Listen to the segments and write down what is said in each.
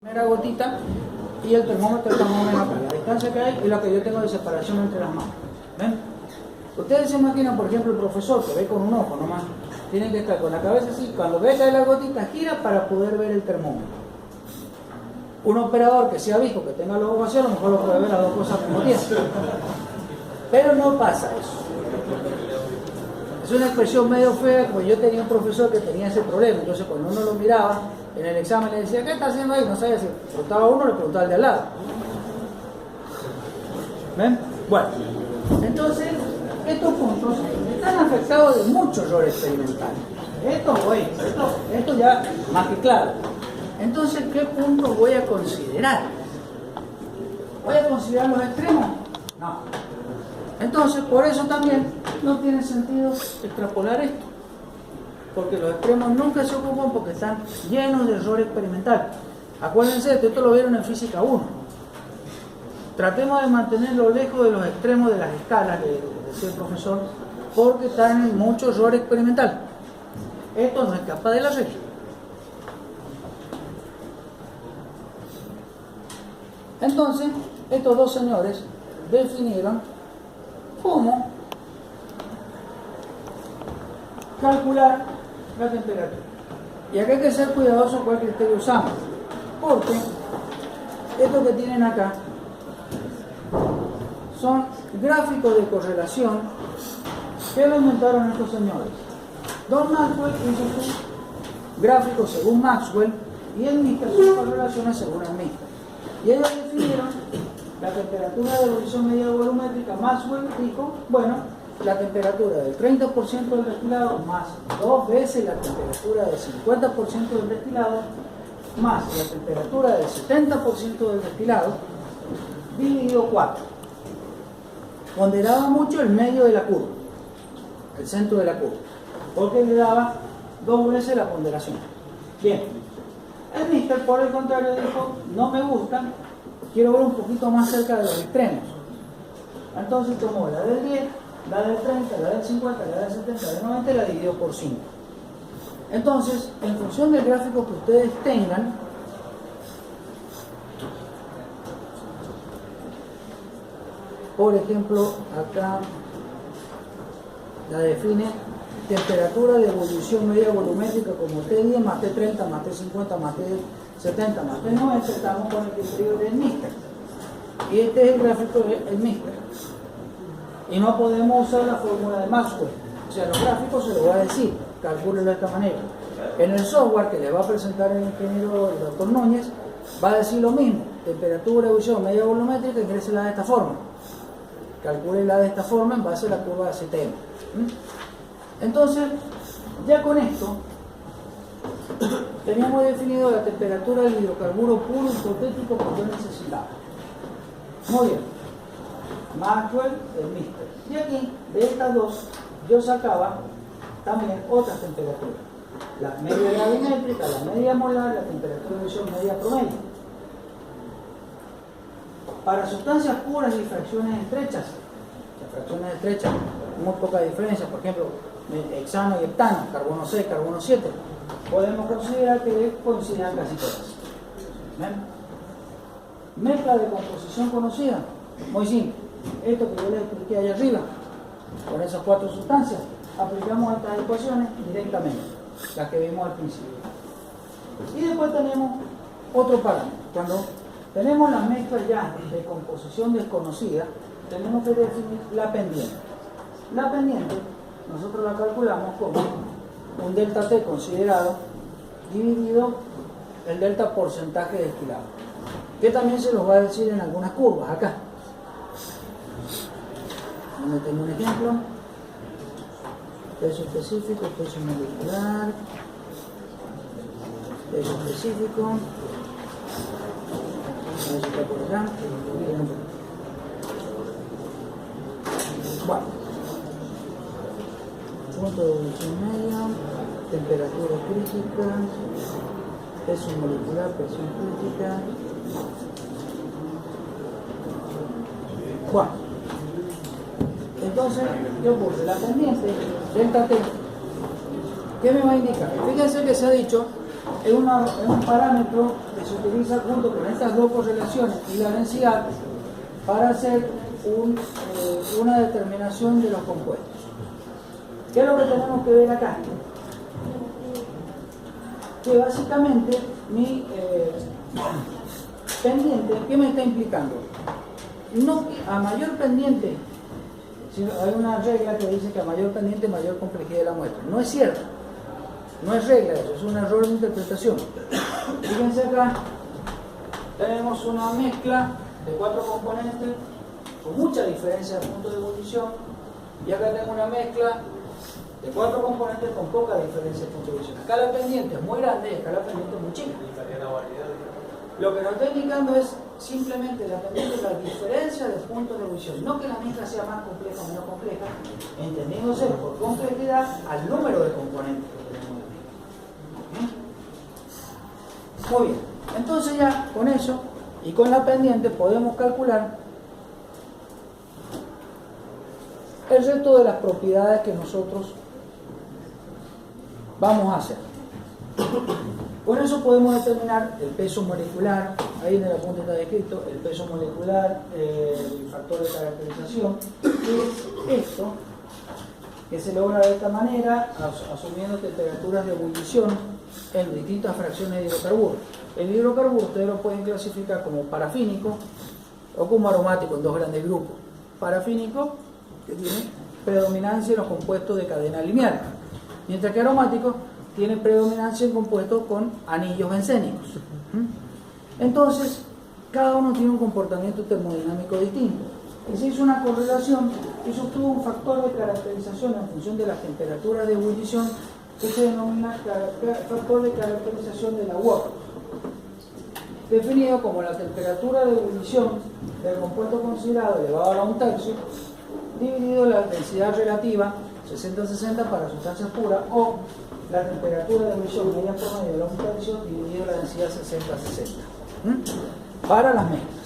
primera gotita y el termómetro está más o menos acá. La distancia que hay es la que yo tengo de separación entre las manos. ¿Ven? Ustedes se imaginan, por ejemplo, el profesor que ve con un ojo nomás, tiene que estar con la cabeza así, cuando ve caer la gotita gira para poder ver el termómetro. Un operador que sea visco, que tenga los ojos así, a lo mejor lo puede ver las dos cosas al mismo tiempo. Pero no pasa eso. Es una expresión medio fea, como yo tenía un profesor que tenía ese problema. Entonces cuando uno lo miraba en el examen le decía, ¿qué está haciendo ahí? No sabía si preguntaba a uno o le preguntaba al de al lado. ¿Ven? Bueno, entonces estos puntos están afectados de mucho error experimental. Esto ya más que claro. Entonces, ¿qué puntos voy a considerar? ¿Voy a considerar los extremos? No. Entonces, por eso también no tiene sentido extrapolar esto. Porque los extremos nunca se ocupan porque están llenos de error experimental. Acuérdense, esto lo vieron en Física 1. Tratemos de mantenerlo lejos de los extremos de las escalas, decía el profesor, porque están en mucho error experimental. Esto no escapa de la regla. Entonces, estos dos señores definieron cómo calcular la temperatura. Y acá hay que ser cuidadoso cuál criterio usamos, porque esto que tienen acá son gráficos de correlación que lo inventaron estos señores. Don Maxwell hizo sus gráficos según Maxwell y el Mister sus correlaciones según el Mister. Y ellos definieron la temperatura de evolución media volumétrica. Maxwell dijo, bueno, la temperatura del 30% del destilado más 2 veces la temperatura del 50% del destilado más la temperatura del 70% del destilado dividido 4. Ponderaba mucho el medio de la curva, el centro de la curva, porque le daba 2 veces la ponderación. Bien. El Mister, por el contrario, dijo, no me gustan, quiero ver un poquito más cerca de los extremos. Entonces tomó la del 10, la del 30, la del 50, la del 70, la del 90 y la dividió por 5. Entonces, en función del gráfico que ustedes tengan, por ejemplo, acá la define temperatura de evolución media volumétrica como T10 más T30 más T50 más T70 más T90, estamos con el criterio del Mister. Y este es el gráfico del Mister. Y no podemos usar la fórmula de Maxwell. O sea, los gráficos se los voy a decir, calcúlenlo de esta manera. En el software que les va a presentar el ingeniero, el doctor Núñez, va a decir lo mismo. Temperatura de evolución media volumétrica, ingrésela de esta forma. Calcúlenla de esta forma en base a la curva de CTM. Entonces, ya con esto, teníamos definido la temperatura del hidrocarburo puro hipotético que yo necesitaba. Muy bien. Maxwell, el Mister. Y aquí, de estas dos, yo sacaba también otras temperaturas. La media gravimétrica, la media molar, la temperatura de emisión media promedio. Para sustancias puras y fracciones estrechas, fracciones estrechas, muy poca diferencia, por ejemplo, hexano y heptano, carbono 6, carbono 7, podemos considerar que coincidan casi todas. ¿Ven? Mezcla de composición conocida, muy simple. Esto que yo les expliqué allá arriba, con esas 4 sustancias, aplicamos estas ecuaciones directamente, las que vimos al principio. Y después tenemos otro parámetro. Cuando tenemos las mezclas ya de composición desconocida, tenemos que definir la pendiente. La pendiente nosotros la calculamos como un delta T considerado dividido el delta porcentaje destilado, que también se los va a decir en algunas curvas acá. Donde tengo un ejemplo: peso específico, peso molecular, peso específico, eso está por acá. Bueno, punto de evolución media, temperatura crítica, peso molecular, presión crítica. Bueno, entonces yo puse la pendiente delta T. ¿Qué me va a indicar? Fíjense que se ha dicho es un parámetro de se utiliza junto con estas dos correlaciones y la densidad para hacer una determinación de los compuestos. ¿Qué es lo que tenemos que ver acá? Que básicamente mi pendiente, ¿qué me está implicando? No, a mayor pendiente, hay una regla que dice que a mayor pendiente mayor complejidad de la muestra. No es cierto, no es regla eso, es un error de interpretación. Fíjense acá, tenemos una mezcla de 4 componentes con mucha diferencia de puntos de ebullición, y acá tengo una mezcla de 4 componentes con poca diferencia de puntos de ebullición. Acá la pendiente es muy grande y acá la pendiente es muy chica. Lo que nos está indicando es simplemente la pendiente de la diferencia de puntos de ebullición, no que la mezcla sea más compleja o menos compleja, entendiéndose por complejidad al número de componentes que tenemos aquí. Muy bien, entonces ya con eso y con la pendiente podemos calcular el resto de las propiedades que nosotros vamos a hacer. Con eso podemos determinar el peso molecular, ahí en el apunte está descrito, el peso molecular, el factor de caracterización, y esto que se logra de esta manera, asumiendo temperaturas de ebullición en distintas fracciones de hidrocarburos. El hidrocarburo ustedes lo pueden clasificar como parafínico o como aromático en dos grandes grupos. Parafínico, que tiene predominancia en los compuestos de cadena lineal, mientras que aromático tiene predominancia en compuestos con anillos bencénicos. Entonces, cada uno tiene un comportamiento termodinámico distinto. Y se hizo una correlación y se obtuvo un factor de caracterización en función de las temperaturas de ebullición que se denomina factor de caracterización de la WOC, definido como la temperatura de ebullición del compuesto considerado elevado a la 1/3 dividido la densidad relativa 60-60 para sustancias puras, o la temperatura de ebullición media promedio de la 1/3 dividido la densidad 60-60 para las mezclas.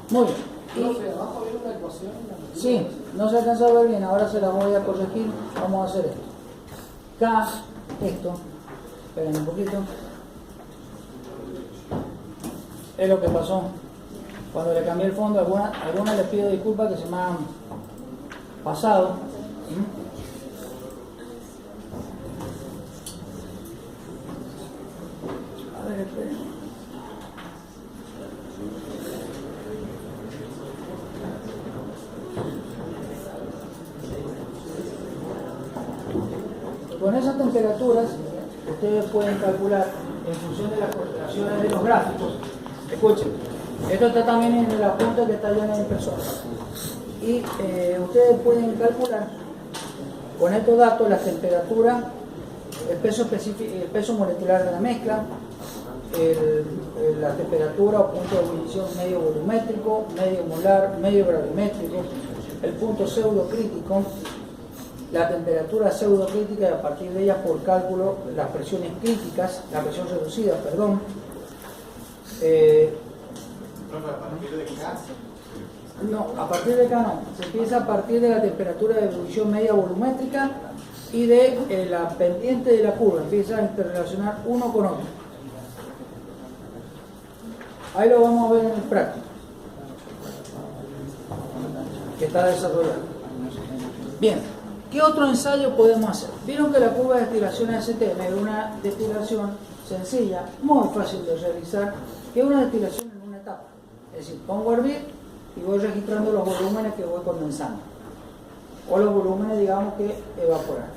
Muy bien. Abajo viene una ecuación. Sí, no se alcanza a ver bien, ahora se la voy a corregir. Vamos a hacer esto. K, esto, esperen un poquito. Es lo que pasó cuando le cambié el fondo. Algunas les pido disculpas que se me han pasado. A ver, esperen. Con esas temperaturas ustedes pueden calcular en función de las correlaciones de los gráficos. Escuchen, esto está también en el apunte que está allá en el impresor. Y ustedes pueden calcular con estos datos la temperatura, el peso específico, el peso molecular de la mezcla, la temperatura o punto de ebullición medio volumétrico, medio molar, medio gravimétrico, el punto pseudocrítico, la temperatura pseudocrítica y a partir de ella por cálculo las presiones críticas, la presión reducida, perdón. No, a partir de acá no. Se empieza a partir de la temperatura de ebullición media volumétrica y de la pendiente de la curva. Empieza a interrelacionar uno con otro. Ahí lo vamos a ver en el práctico, que está desarrollado. Bien, ¿qué otro ensayo podemos hacer? Vieron que la curva de destilación STM es una destilación sencilla, muy fácil de realizar, que es una destilación en una etapa. Es decir, pongo a hervir y voy registrando los volúmenes que voy condensando, o los volúmenes, digamos, que evaporar.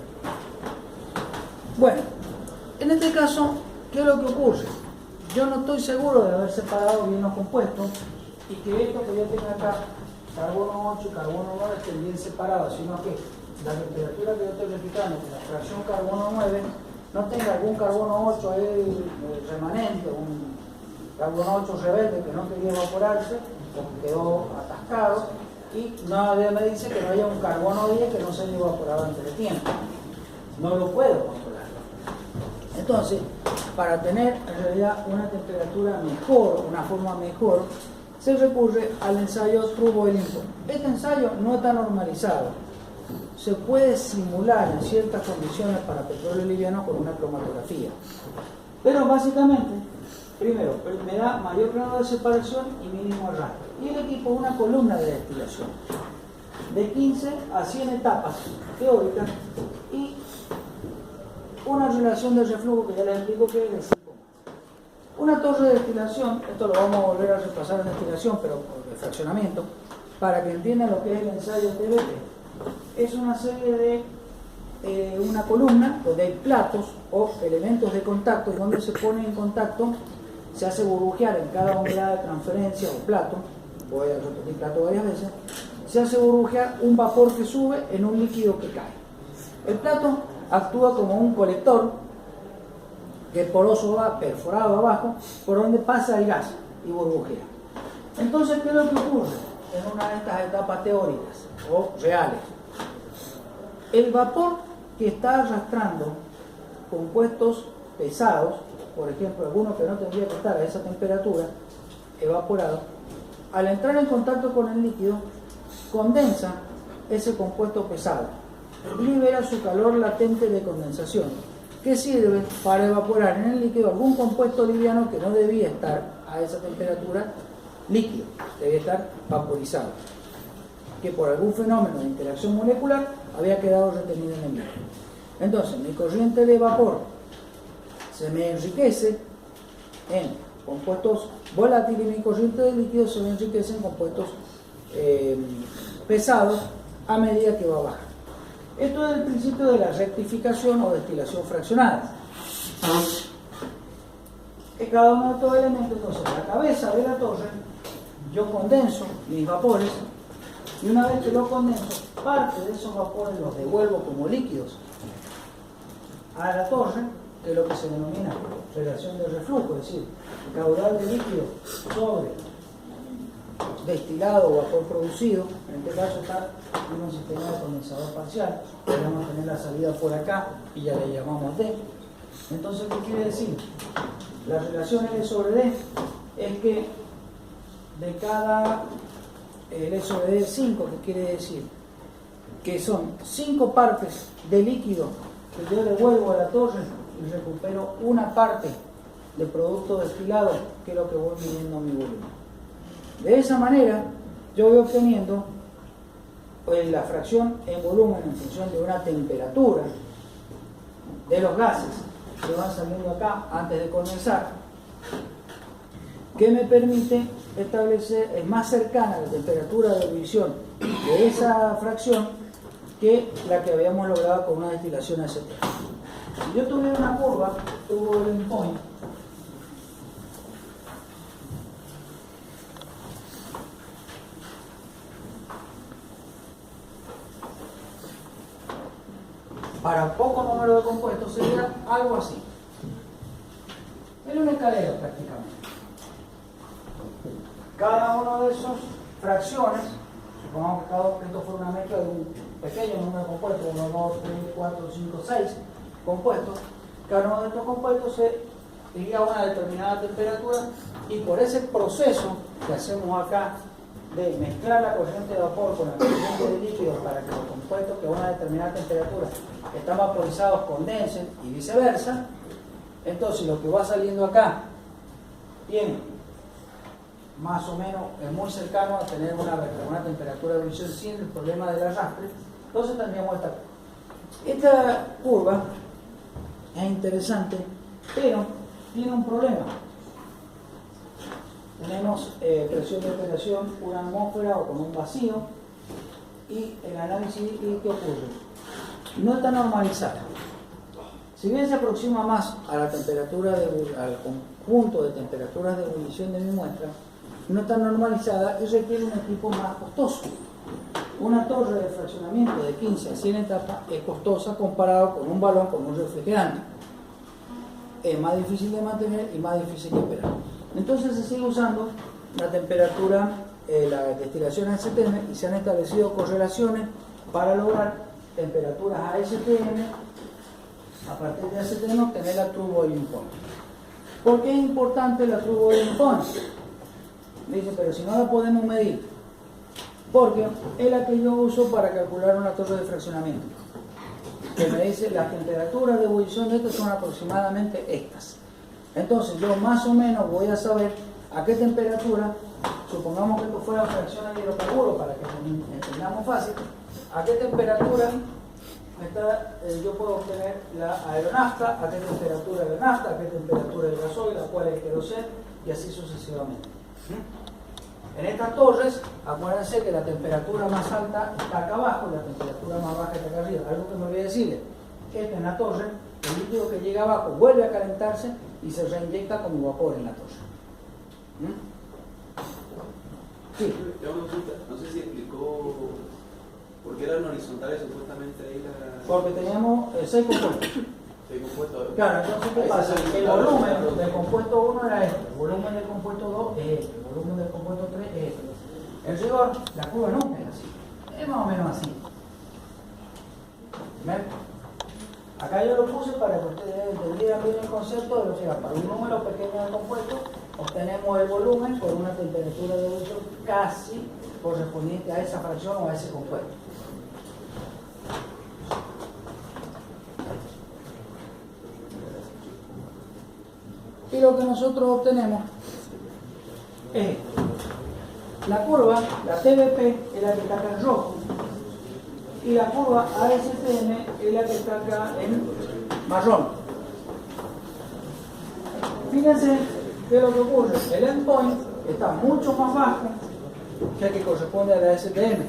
Bueno, en este caso, ¿qué es lo que ocurre? Yo no estoy seguro de haber separado bien los compuestos y que esto que yo tengo acá, carbono 8 y carbono 9, estén bien separados, sino que la temperatura que yo estoy registrando, la fracción carbono 9, no tenga algún carbono 8 ahí remanente, un carbono 8 rebelde que no quería evaporarse o que quedó atascado, y nadie me dice que no haya un carbono 10 que no se haya evaporado antes de tiempo. No lo puedo controlar. Entonces, para tener en realidad una temperatura mejor, una forma mejor, se recurre al ensayo True Boiling Point. Este ensayo no está normalizado, se puede simular en ciertas condiciones para petróleo liviano con una cromatografía. Pero básicamente, primero, me da mayor grado de separación y mínimo arrastre. Y el equipo una columna de destilación de 15 a 100 etapas teóricas y una relación de reflujo que ya les explico que es de 5 más. Una torre de destilación, esto lo vamos a volver a repasar en destilación, pero por fraccionamiento, para que entiendan lo que es el ensayo TBT. Es una serie de una columna donde hay platos o elementos de contacto, donde se pone en contacto, se hace burbujear en cada unidad de transferencia o plato, voy a repetir plato varias veces, se hace burbujear un vapor que sube en un líquido que cae. El plato actúa como un colector que poroso va perforado abajo por donde pasa el gas y burbujea. Entonces, ¿qué es lo que ocurre en una de estas etapas teóricas o reales? El vapor que está arrastrando compuestos pesados, por ejemplo, algunos que no tendría que estar a esa temperatura, evaporado, al entrar en contacto con el líquido, condensa ese compuesto pesado, libera su calor latente de condensación, que sirve para evaporar en el líquido algún compuesto liviano que no debía estar a esa temperatura líquido, debía estar vaporizado, que por algún fenómeno de interacción molecular había quedado retenido en el líquido. Entonces, mi corriente de vapor se me enriquece en compuestos volátiles y mi corriente de líquido se me enriquece en compuestos pesados a medida que va bajando. Esto es el principio de la rectificación o destilación fraccionada. En cada uno de estos elementos, entonces, la cabeza de la torre, yo condenso mis vapores y una vez que los condenso, parte de esos vapores los devuelvo como líquidos a la torre, que es lo que se denomina relación de reflujo, es decir, caudal de líquido sobre destilado o vapor producido. En este caso está en un sistema de condensador parcial, podemos tener la salida por acá y ya le llamamos D. Entonces, ¿qué quiere decir? La relación L sobre D es que de cada L sobre D 5, que quiere decir que son 5 partes de líquido que yo devuelvo a la torre y recupero una parte de producto destilado, que es lo que voy midiendo a mi volumen. De esa manera, yo voy obteniendo la fracción en volumen en función de una temperatura de los gases que van saliendo acá antes de condensar, que me permite establecer, es más cercana a la temperatura de ebullición de esa fracción que la que habíamos logrado con una destilación ACT. Si yo tuviera una curva, tuvo el endpoint, para poco número de compuestos sería algo así. Es una escalera prácticamente. Cada uno de esos fracciones, supongamos que esto fuera una mezcla de un pequeño número de compuestos, 1, 2, 3, 4, 5, 6 compuestos, cada uno de estos compuestos se iría a una determinada temperatura y por ese proceso que hacemos acá de mezclar la corriente de vapor con la corriente de líquido para que los compuestos que a una determinada temperatura están vaporizados condensen y viceversa, entonces lo que va saliendo acá tiene más o menos, es muy cercano a tener una temperatura de ebullición sin el problema del arrastre. Entonces tendríamos esta curva es interesante, pero tiene un problema. Tenemos presión de operación, una atmósfera o con un vacío, y el análisis, ¿qué ocurre? No está normalizada. Si bien se aproxima más a la temperatura al conjunto de temperaturas de ebullición de mi muestra, no está normalizada y requiere un equipo más costoso. Una torre de fraccionamiento de 15 a 100 etapas es costosa comparado con un balón con un refrigerante. Es más difícil de mantener y más difícil de operar. Entonces se sigue usando la temperatura, la destilación ASTM, y se han establecido correlaciones para lograr temperaturas ASTM. A partir de ASTM obtener la True Boiling Point. ¿Por qué es importante la True Boiling Point? Dice, pero si no la podemos medir. porque es la que yo uso para calcular una torre de fraccionamiento, que me dice las temperaturas de ebullición de estas son aproximadamente estas. Entonces yo más o menos voy a saber a qué temperatura, supongamos que esto fuera fracción de hidrocarburos para que entendamos fácil, a qué temperatura yo puedo obtener la aeronafta, a qué temperatura la nafta, a qué temperatura el gasoil, a cuál el queroseno y así sucesivamente. En estas torres, acuérdense que la temperatura más alta está acá abajo y la temperatura más baja está acá arriba. Algo que me olvidé decirle, que en la torre, el líquido que llega abajo vuelve a calentarse y se reinyecta como vapor en la torre. Sí. No sé si explicó por qué eran horizontales supuestamente ahí la... Porque teníamos 6 compuestos. 6 compuestos. Claro, entonces ¿qué pasa? El volumen del compuesto 1 era este, el volumen del compuesto 2 es este, el volumen del compuesto 3 es este. En rigor, la curva nunca es así, es más o menos así. ¿Ven? Acá yo lo puse para que ustedes entendieran bien el concepto de lo que era. Para un número pequeño de compuestos, obtenemos el volumen por una temperatura de ebullición casi correspondiente a esa fracción o a ese compuesto. Y lo que nosotros obtenemos es la curva, la TBP es la que está acá en rojo, y la curva ASTM es la que está acá en marrón. Fíjense que lo que ocurre, el endpoint está mucho más bajo que el que corresponde a la ASTM.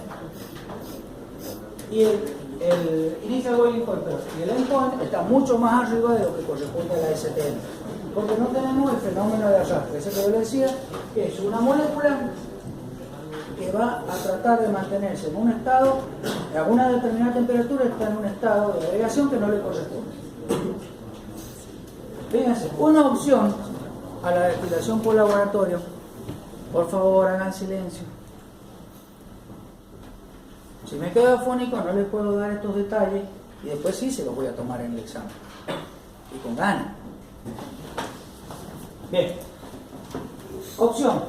Y el initial boiling point y el endpoint está mucho más arriba de lo que corresponde a la ASTM. Porque no tenemos el fenómeno de arrastre. Ese que yo le decía, que es una molécula que va a tratar de mantenerse en un estado, a una determinada temperatura está en un estado de agregación que no le corresponde. Fíjense, una opción a la destilación por laboratorio, por favor hagan silencio. Si me quedo afónico no les puedo dar estos detalles y después sí se los voy a tomar en el examen. Y con ganas. Bien. Opción.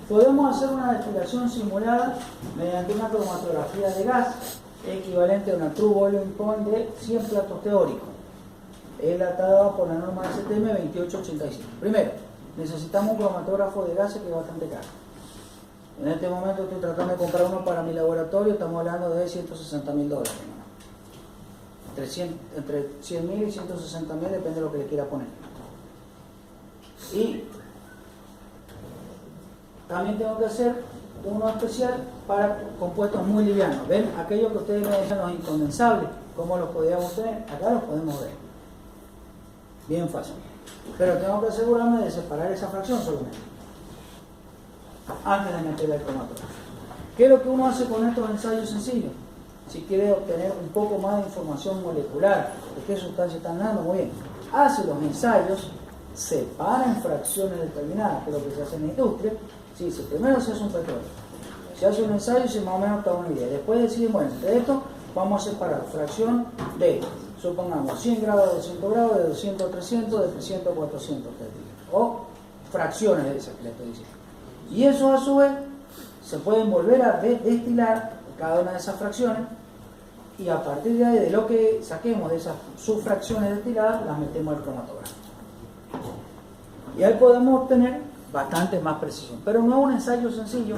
Podemos hacer una destilación simulada mediante una cromatografía de gas equivalente a una True Boiling Point de 100 platos teóricos. Es datada por la norma STM 2885. Primero, necesitamos un cromatógrafo de gases que es bastante caro. En este momento estoy tratando de comprar uno para mi laboratorio, estamos hablando de $160.000. Entre 100.000 y 160.000 depende de lo que le quiera poner. Y también tengo que hacer uno especial para compuestos muy livianos. ¿Ven? Aquellos que ustedes me decían los incondensables, ¿cómo los podíamos tener? Acá los podemos ver. Bien fácil. Pero tengo que asegurarme de separar esa fracción solamente, antes de meterla al cromatógrafo. ¿Qué es lo que uno hace con estos ensayos sencillos? Si quiere obtener un poco más de información molecular, de qué sustancia están dando, muy bien. Hace los ensayos, separa en fracciones determinadas, que es lo que se hace en la industria. Sí, primero se hace un petróleo, se hace un ensayo y se más o menos toda una idea. Después deciden, bueno, de esto vamos a separar fracción de, supongamos, 100 grados de 200 grados, de 200 a 300, de 300 a 400, o fracciones de esas que le estoy diciendo. Y eso a su vez se pueden volver a destilar cada una de esas fracciones y a partir de ahí, de lo que saquemos de esas subfracciones destiladas, las metemos al cromatógrafo. Y ahí podemos obtener bastante más precisión. Pero no es un ensayo sencillo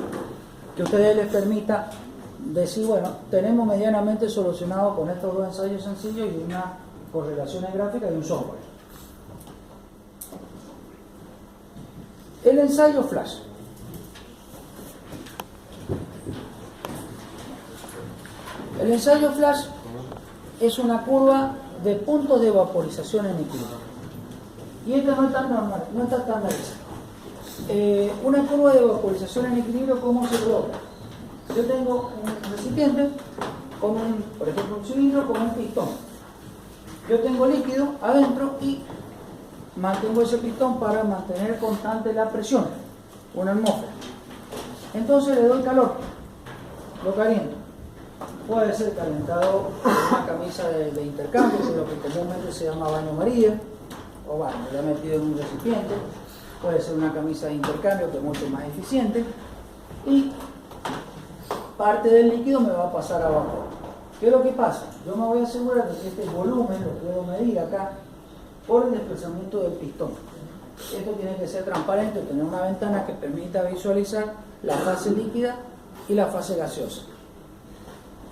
que a ustedes les permita decir, bueno, tenemos medianamente solucionado con estos dos ensayos sencillos y una correlación gráfica y un software. El ensayo flash. El ensayo flash es una curva de puntos de vaporización en equilibrio. Y esta no está normal, no está estandarizada. Una curva de vaporización en equilibrio, ¿cómo se logra? Yo tengo un recipiente con por ejemplo, un cilindro con un pistón. Yo tengo líquido adentro y mantengo ese pistón para mantener constante la presión, una atmósfera. Entonces le doy calor, lo caliento. Puede ser calentado con una camisa de intercambio, que es lo que comúnmente se llama baño María, o baño, ya metido en un recipiente. Puede ser una camisa de intercambio, que es mucho más eficiente. Y parte del líquido me va a pasar a vapor. ¿Qué es lo que pasa? Yo me voy a asegurar de que este volumen lo puedo medir acá por el desplazamiento del pistón. Esto tiene que ser transparente, tener una ventana que permita visualizar la fase líquida y la fase gaseosa.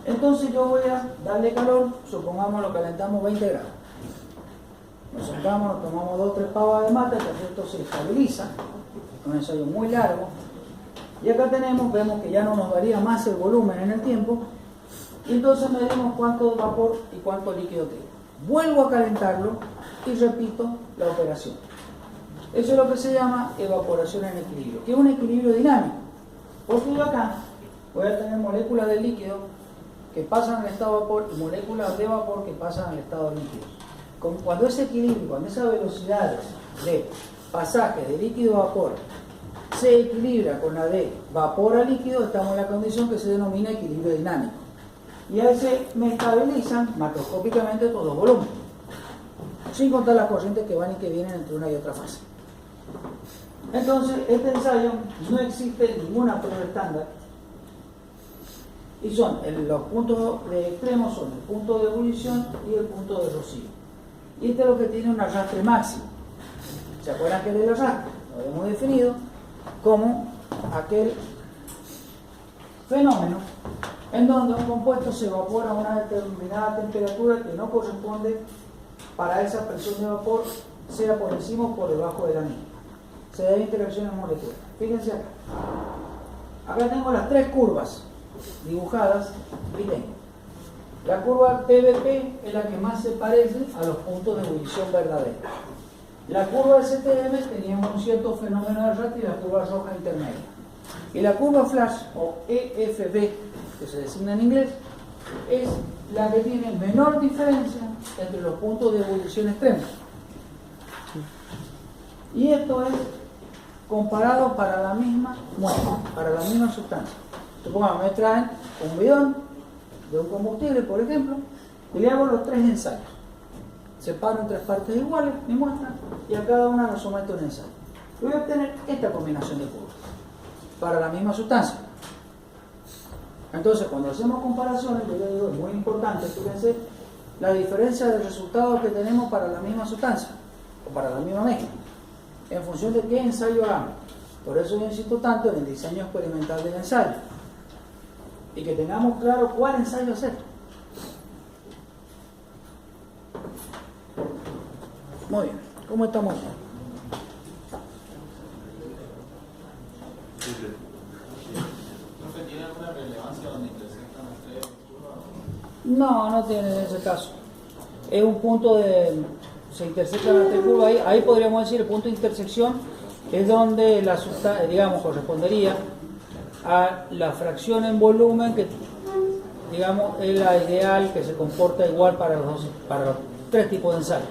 Entonces yo voy a darle calor, supongamos lo calentamos 20 grados. Nos sentamos, nos tomamos 2 o 3 pavas de mate, que esto se estabiliza, es un ensayo muy largo. Y acá vemos que ya no nos varía más el volumen en el tiempo, y entonces medimos cuánto vapor y cuánto líquido queda. Vuelvo a calentarlo y repito la operación. Eso es lo que se llama evaporación en equilibrio, que es un equilibrio dinámico. Porque yo acá voy a tener moléculas de líquido que pasan al estado de vapor y moléculas de vapor que pasan al estado líquido. Cuando ese equilibrio, cuando esas velocidades de pasaje de líquido a vapor se equilibra con la de vapor a líquido, estamos en la condición que se denomina equilibrio dinámico. Y ahí se me estabilizan macroscópicamente todos los volúmenes, sin contar las corrientes que van y que vienen entre una y otra fase. Entonces, este ensayo no existe ninguna prueba estándar, y son los puntos de extremos son el punto de ebullición y el punto de rocío. Y este es lo que tiene un arrastre máximo. ¿Se acuerdan que del arrastre? Lo hemos definido como aquel fenómeno en donde un compuesto se evapora a una determinada temperatura que no corresponde para esa presión de vapor, sea por encima o por debajo de la misma. Se da interacciones moleculares. Fíjense acá. Acá tengo las 3 curvas dibujadas y tengo la curva TBP, es la que más se parece a los puntos de ebullición verdadera. La curva STM teníamos un cierto fenómeno de arrastre y la curva roja intermedia. Y la curva flash o EFB, que se designa en inglés, es la que tiene menor diferencia entre los puntos de ebullición extremos. Y esto es comparado para la misma muestra, para la misma sustancia. Supongamos, me traen un bidón de un combustible, por ejemplo, y le hago los 3 ensayos. Separo en 3 partes iguales mi muestra y a cada una le someto un ensayo. Voy a obtener esta combinación de curvas para la misma sustancia. Entonces, cuando hacemos comparaciones, yo les digo, es muy importante, fíjense, la diferencia de resultados que tenemos para la misma sustancia o para la misma mezcla, en función de qué ensayo hagamos. Por eso yo insisto tanto en el diseño experimental del ensayo y que tengamos claro cuál ensayo hacer. Muy bien, ¿cómo estamos? ¿Tiene alguna relevancia donde intersectan las 3 curvas? No, no tiene en ese caso. Es un punto de... se intersectan las 3 curvas ahí podríamos decir el punto de intersección es donde la sustancia, digamos, correspondería a la fracción en volumen que, digamos, es la ideal, que se comporta igual para los 3 tipos de ensayos.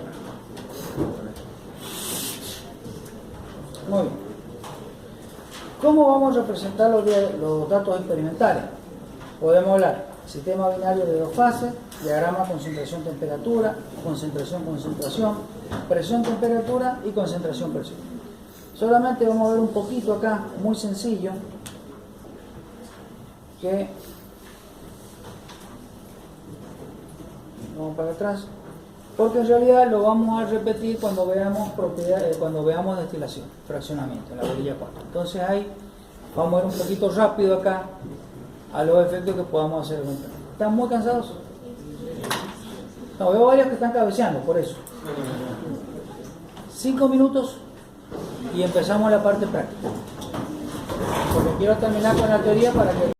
Muy bien. ¿Cómo vamos a representar los datos experimentales? Podemos hablar sistema binario de 2 fases, diagrama concentración-temperatura, concentración-concentración, presión-temperatura y concentración-presión. Solamente vamos a ver un poquito acá, muy sencillo, que vamos para atrás, porque en realidad lo vamos a repetir cuando veamos propiedades, cuando veamos destilación, fraccionamiento, en la bolilla 4. Entonces ahí vamos a ir un poquito rápido acá a los efectos que podamos hacer. ¿Están muy cansados? No, veo varios que están cabeceando, por eso. 5 minutos y empezamos la parte práctica, porque quiero terminar con la teoría para que